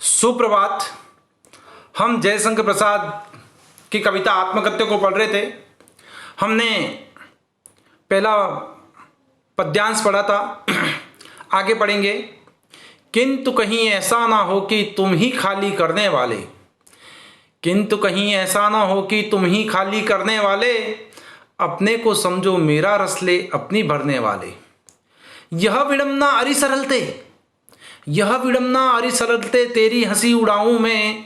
सुप्रभात। हम जयशंकर प्रसाद की कविता आत्मकथ्य को पढ़ रहे थे। हमने पहला पद्यांश पढ़ा था, आगे पढ़ेंगे। किंतु कहीं ऐसा ना हो कि तुम ही खाली करने वाले, किंतु कहीं ऐसा ना हो कि तुम ही खाली करने वाले, अपने को समझो मेरा रस ले अपनी भरने वाले। यह विडम्बना अरि सरलते, यह विडम्बना अरि सरलते, तेरी हंसी उड़ाऊं मैं,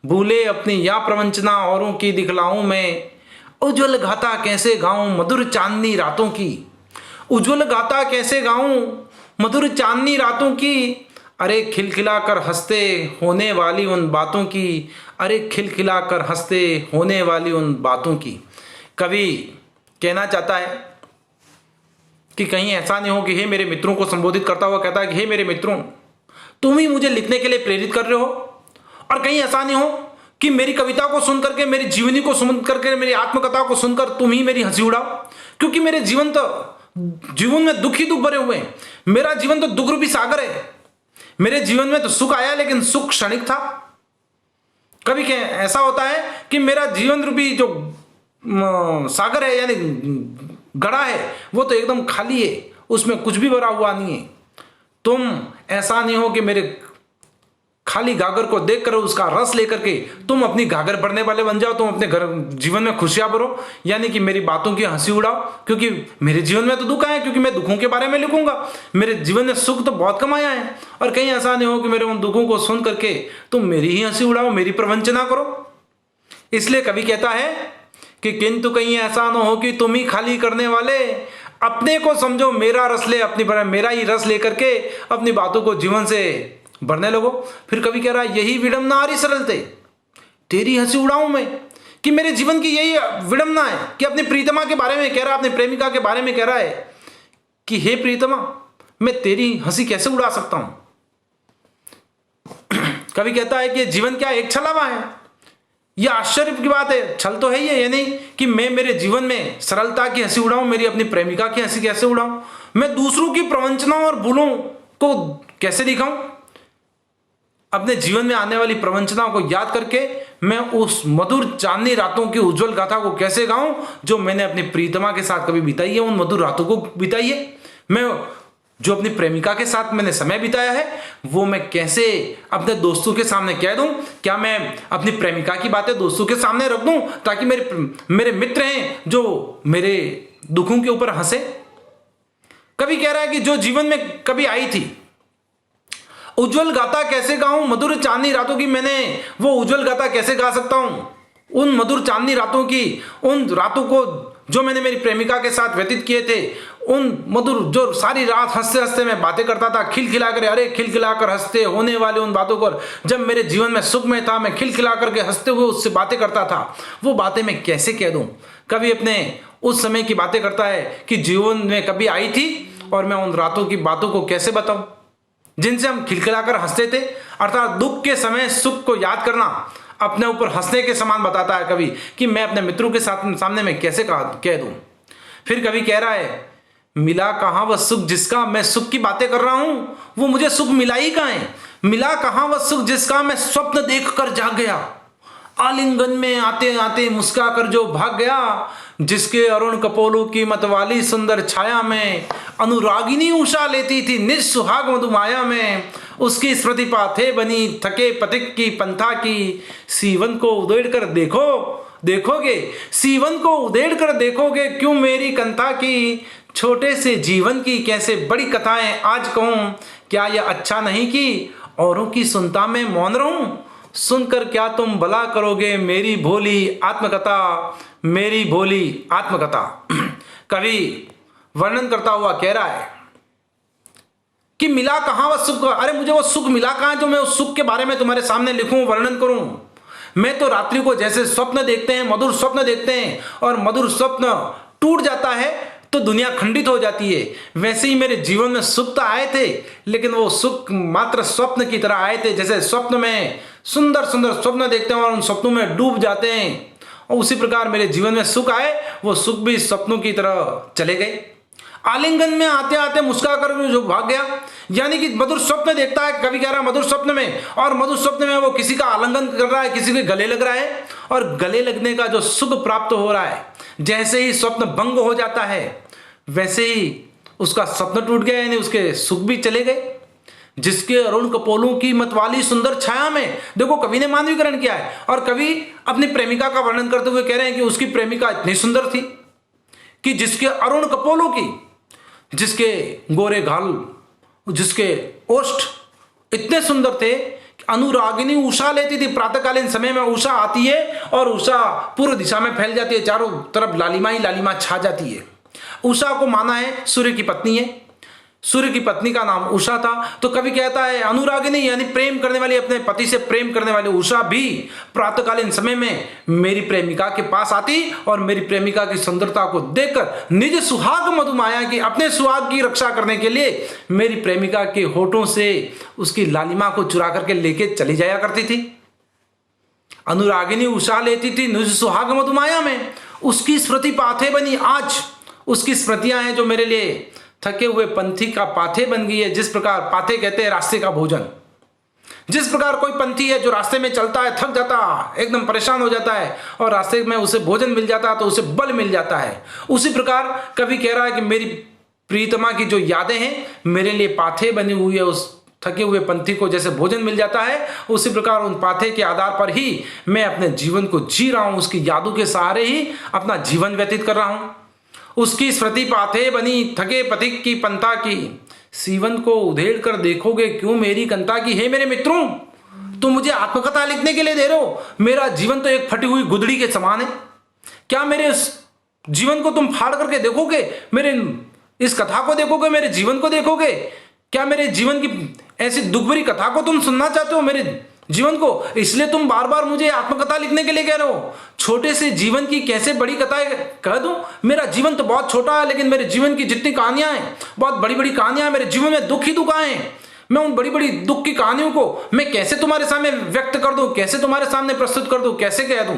भूले अपनी या प्रवंचना औरों की दिखलाऊं मैं। उज्ज्वल गाथा कैसे गाऊं मधुर चांदनी रातों की, उज्ज्वल गाथा कैसे गाऊं मधुर चांदनी रातों की। अरे खिलखिला कर हंसते होने वाली उन बातों की, अरे खिलखिला कर हंसते होने वाली उन बातों की। कवि कहना चाहता है कि कहीं ऐसा नहीं हो कि हे मेरे मित्रों को संबोधित करता हुआ कहता है कि हे मेरे मित्रों, तुम ही मुझे लिखने के लिए प्रेरित कर रहे हो, और कहीं ऐसा नहीं हो कि मेरी कविता को सुन करके, मेरी जीवनी को सुन करके, मेरी आत्मकथा को सुनकर तुम ही मेरी हंसी उड़ाओ। क्योंकि मेरे जीवन में दुख ही दुख भरे हुए हैं। मेरा जीवन तो दुख रूपी सागर है। मेरे जीवन में तो सुख आया, लेकिन सुख क्षणिक था। कभी ऐसा होता है कि मेरा जीवन रूपी जो सागर है, यानी घड़ा है, वो तो एकदम खाली है, उसमें कुछ भी भरा हुआ नहीं है। तुम ऐसा नहीं हो कि मेरे खाली गागर को देखकर उसका रस लेकर के तुम अपनी गागर भरने वाले बन जाओ, तुम अपने घर जीवन में खुशियां भरो, यानी कि मेरी बातों की हंसी उड़ाओ। क्योंकि मेरे जीवन में तो दुख आए, क्योंकि मैं दुखों के बारे में लिखूंगा। मेरे जीवन में सुख तो बहुत कम आया है, और कहीं ऐसा नहीं हो कि मेरे उन दुखों को सुन करके तुम मेरी ही हंसी उड़ाओ, मेरी प्रवंचना करो। इसलिए कवि कहता है कि किंतु कहीं ऐसा ना हो कि तुम ही खाली करने वाले, अपने को समझो मेरा रस ले अपनी, मेरा ही रस लेकर के अपनी बातों को जीवन से भरने लगो। फिर कवि कह रहा है यही विडम्बना अरि सरलते, तेरी हंसी उड़ाऊं मैं, कि मेरे जीवन की यही विडम्बना है कि अपनी प्रीतमा के बारे में कह रहा है, अपनी प्रेमिका के बारे में कह रहा है कि हे प्रीतमा, मैं तेरी हंसी कैसे उड़ा सकता हूं। कवि कहता है कि जीवन क्या एक छलावा है। यह आश्चर्य की बात है, छल तो है ही है, यानी कि मैं मेरे जीवन में सरलता की हंसी उड़ाऊं, मेरी अपनी प्रेमिका की हंसी कैसे उड़ाऊं, मैं दूसरों की प्रवंचना और भूलों को कैसे दिखाऊं। अपने जीवन में आने वाली प्रवंचनाओं को याद करके मैं उस मधुर चांदनी रातों की उज्जवल गाथा को कैसे गाऊं जो मैंने अपनी प्रीतमा के साथ कभी बिताई है, उन मधुर रातों को बिताई है। मैं जो अपनी प्रेमिका के साथ मैंने समय बिताया है, वो मैं कैसे अपने दोस्तों के सामने कह दूं। क्या मैं अपनी प्रेमिका की बातें दोस्तों के सामने रख दूं ताकि मेरे मित्र हैं जो मेरे दुखों के ऊपर हंसे। कवि कह रहा है कि जो जीवन में कभी आई थी, उज्जवल गाथा कैसे गाऊं मधुर चांदनी रातों की। मैंने वो उज्जवल गाथा कैसे गा सकता हूं उन मधुर चांदनी रातों की, उन रातों को जो मैंने मेरी प्रेमिका के साथ व्यतीत किए थे, उन मधुर जो सारी रात हंसते हंसते मैं बातें करता था, खिलखिला कर, अरे खिलखिला कर हंसते होने वाले उन बातों पर। जब मेरे जीवन में सुख में था, मैं खिलखिला करके हंसते हुए उससे बातें करता था, वो बातें मैं कैसे कह दूं। कवि अपने उस समय की बातें करता है कि जीवन में कभी आई थी, और मैं उन रातों की बातों को कैसे बताऊं जिनसे हम खिलखिलाकर हंसते थे। अर्थात दुख के समय सुख को याद करना अपने ऊपर हंसने के समान बताता है कवि, कि मैं अपने मित्रों के साथ सामने में कैसे कह दूं। फिर कवि कह रहा है मिला कहां वह सुख जिसका, मैं सुख की बातें कर रहा हूं, वो मुझे सुख मिला ही कहां है। मिला कहां वह सुख जिसका मैं स्वप्न देख कर जाग गया, आलिंगन में आते आते मुस्का कर जो भाग गया, जिसके अरुण कपोलों की मतवाली सुंदर छाया में अनुरागिनी उषा लेती थी निज सुहाग मधुमाया में। उसकी स्मृति पाथे बनी थके पथिक की पंथा की, सीवन को उधेड़ कर देखोगे, सीवन को उधेड़ कर देखोगे, क्यों मेरी कंथा की छोटे से जीवन की कैसे बड़ी कथाएं आज कहूं। क्या यह अच्छा नहीं कि औरों की सुनता मैं मौन रहूं, सुनकर क्या तुम भला करोगे मेरी भोली आत्मकथा, मेरी भोली आत्मकथा। कवि वर्णन करता हुआ कह रहा है कि मिला कहां वह सुख, अरे मुझे वो सुख मिला कहां जो मैं उस सुख के बारे में तुम्हारे सामने लिखूं, वर्णन करूं। मैं तो रात्रि को जैसे स्वप्न देखते हैं, मधुर स्वप्न देखते हैं, और मधुर स्वप्न टूट जाता है तो दुनिया खंडित हो जाती है, वैसे ही मेरे जीवन में सुख तो आए थे, लेकिन वो सुख मात्र स्वप्न की तरह आए थे। जैसे स्वप्न में सुंदर सुंदर स्वप्न देखते हैं और उन स्वप्नों में डूब जाते हैं, और उसी प्रकार मेरे जीवन में सुख आए, वो सुख भी स्वप्नों की तरह चले गए। आलिंगन में आते आते मुस्कुरा कर जो भाग गया, यानी कि मधुर स्वप्न देखता है, कवि कह रहा है मधुर स्वप्न में, और मधुर स्वप्न में वो किसी का आलिंगन कर रहा है, किसी के गले लग रहा है, और गले लगने का जो सुख प्राप्त हो रहा है, जैसे ही स्वप्न भंग हो जाता है वैसे ही उसका स्वप्न टूट गया, यानी उसके सुख भी चले गए। जिसके अरुण कपोलों की मतवाली सुंदर छाया में, देखो कवि ने मानवीकरण किया है, और कवि अपनी प्रेमिका का वर्णन करते हुए कह रहे हैं कि उसकी प्रेमिका इतनी सुंदर थी कि जिसके अरुण कपोलों की, जिसके गोरे गाल, जिसके ओष्ठ इतने सुंदर थे कि अनुरागिनी उषा लेती थी। प्रातःकालीन समय में उषा आती है और उषा पूर्व दिशा में फैल जाती है, चारों तरफ लालिमा ही लालिमा छा जाती है। उषा को माना है सूर्य की पत्नी है, सूर्य की पत्नी का नाम उषा था। तो कवि कहता है अनुरागिनी यानी प्रेम करने वाली, अपने पति से प्रेम करने वाली उषा भी प्रातःकालीन समय में मेरी प्रेमिका के पास आती और मेरी प्रेमिका की सुंदरता को देखकर निज सुहाग मधुमाया की, अपने सुहाग की रक्षा करने के लिए मेरी प्रेमिका के होठों से उसकी लालिमा को चुरा करके लेके चली जाया करती थी। अनुरागिनी उषा लेती थी निज सुहाग मधुमाया में, उसकी स्मृति पाथे बनी। आज उसकी स्मृतियां हैं जो मेरे लिए थके हुए पंथी का पाथे बन गई है। जिस प्रकार पाथे कहते हैं रास्ते का भोजन, जिस प्रकार कोई पंथी है जो रास्ते में चलता है, थक जाता, एकदम परेशान हो जाता है, और रास्ते में उसे भोजन मिल जाता है तो उसे बल मिल जाता है, उसी प्रकार कवि कह रहा है कि मेरी प्रीतमा की जो यादें हैं मेरे लिए पाथे बनी हुई है। उस थके हुए पंथी को जैसे भोजन मिल जाता है, उसी प्रकार उन पाथे के आधार पर ही मैं अपने जीवन को जी रहा हूं, उसकी यादों के सहारे ही अपना जीवन व्यतीत कर रहा हूं। उसकी स्मृति पाथे बनी थके पथिक की पंथा की, सीवन को उधेड़ कर देखोगे क्यों मेरी कंता की। हे मेरे मित्रों, तुम मुझे आत्मकथा लिखने के लिए दे रहे हो, मेरा जीवन तो एक फटी हुई गुदड़ी के समान है। क्या मेरे इस जीवन को तुम फाड़ करके देखोगे, मेरे इस कथा को देखोगे, मेरे जीवन को देखोगे? क्या मेरे जीवन की ऐसी दुख भरी कथा को तुम सुनना चाहते हो, मेरे जीवन को? इसलिए तुम बार बार मुझे आत्मकथा लिखने के लिए कह रहे हो। छोटे से जीवन की कैसे बड़ी कथाएं कह दूं? मेरा जीवन तो बहुत छोटा है, लेकिन मेरे जीवन की जितनी कहानियां हैं बहुत बड़ी बड़ी कहानियां हैं। मेरे जीवन में दुख ही दुख आए हैं। मैं उन बड़ी बड़ी दुख की कहानियों को मैं कैसे तुम्हारे सामने व्यक्त कर दूं, कैसे तुम्हारे सामने प्रस्तुत कर दूं, कैसे कह दूं?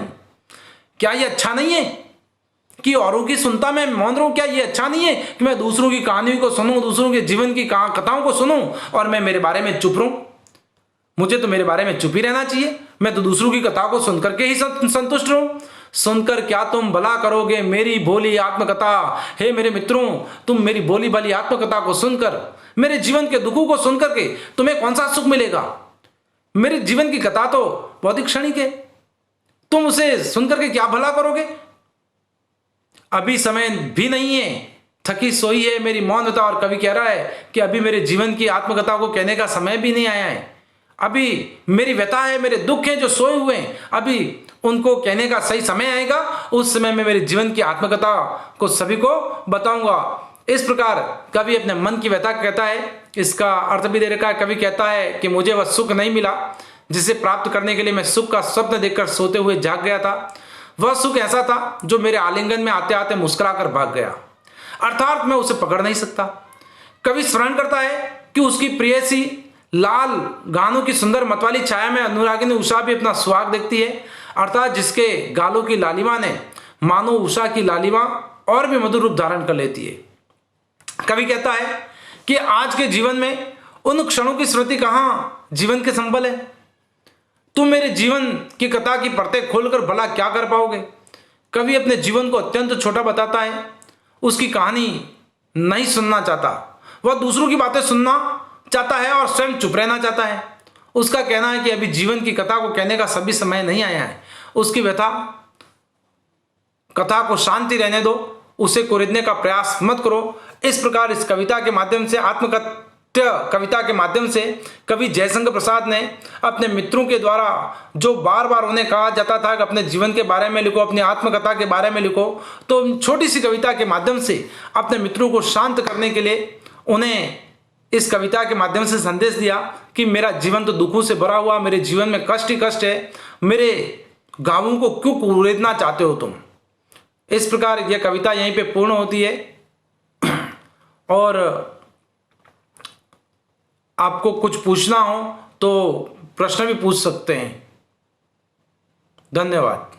क्या ये अच्छा नहीं है कि औरों की सुनता मैं मौन रहूं? क्या ये अच्छा नहीं है कि मैं दूसरों की कहानियों को सुनूं, दूसरों के जीवन की कथाओं को सुनूं और मैं मेरे बारे में चुप रहूं? मुझे तो मेरे बारे में चुप ही रहना चाहिए। मैं तो दूसरों की कथा को सुनकर के ही संतुष्ट रहूं। सुनकर क्या तुम भला करोगे मेरी भोली आत्मकथा। हे मेरे मित्रों, तुम मेरी भोली भाली आत्मकथा को सुनकर, मेरे जीवन के दुखों को सुनकर के तुम्हें कौन सा सुख मिलेगा? मेरे जीवन की कथा तो बहुत ही क्षणिक है, तुम उसे सुनकर के क्या भला करोगे? अभी समय भी नहीं है, थकी सोई है मेरी मौनता। और कवि कह रहा है कि अभी मेरे जीवन की आत्मकथा को कहने का समय भी नहीं आया है। अभी मेरी व्यथा है, मेरे दुख हैं जो सोए हुए हैं, अभी उनको कहने का सही समय आएगा। उस समय में मेरे जीवन की आत्मकथा को सभी को बताऊंगा। इस प्रकार कवि अपने मन की व्यथा कहता है। इसका अर्थ भी दे रखा है। कवि कहता है कि मुझे वह सुख नहीं मिला जिसे प्राप्त करने के लिए मैं सुख का स्वप्न देखकर सोते हुए जाग गया था। वह सुख ऐसा था जो मेरे आलिंगन में आते आते मुस्कुराकर भाग गया, अर्थात मैं उसे पकड़ नहीं सकता। कवि स्मरण करता है कि उसकी प्रेयसी लाल गानों की सुंदर मतवाली छाया में अनुरागिनी उषा भी अपना सुहाग देखती है, अर्थात जिसके गालों की लालिमा ने मानो उषा की लालिमा और भी मधुर रूप धारण कर लेती है। कवि कहता है कि आज के जीवन में उन क्षणों की स्मृति कहाँ जीवन के संबल है। तुम मेरे जीवन की कथा की परतें खोलकर भला क्या कर पाओगे? कवि अपने जीवन को अत्यंत छोटा बताता है, उसकी कहानी नहीं सुनना चाहता, वह दूसरों की बातें सुनना चाहता है और स्वयं चुप रहना चाहता है। उसका कहना है कि अभी जीवन की कथा को कहने का सभी समय नहीं आया है। उसकी व्यथा कथा को शांति रहने दो, उसे कुरेदने का प्रयास मत करो। इस प्रकार इस कविता के माध्यम से, आत्मकथ्य कविता के माध्यम से कवि जयशंकर प्रसाद ने अपने मित्रों के द्वारा जो बार बार उन्हें कहा जाता था कि अपने जीवन के बारे में लिखो, अपनी आत्मकथा के बारे में लिखो, तो छोटी सी कविता के माध्यम से अपने मित्रों को शांत करने के लिए उन्हें इस कविता के माध्यम से संदेश दिया कि मेरा जीवन तो दुखों से भरा हुआ, मेरे जीवन में कष्ट ही कष्ट है, मेरे घावों को क्यों कुरेदना चाहते हो तुम। इस प्रकार यह कविता यहीं पे पूर्ण होती है। और आपको कुछ पूछना हो तो प्रश्न भी पूछ सकते हैं। धन्यवाद।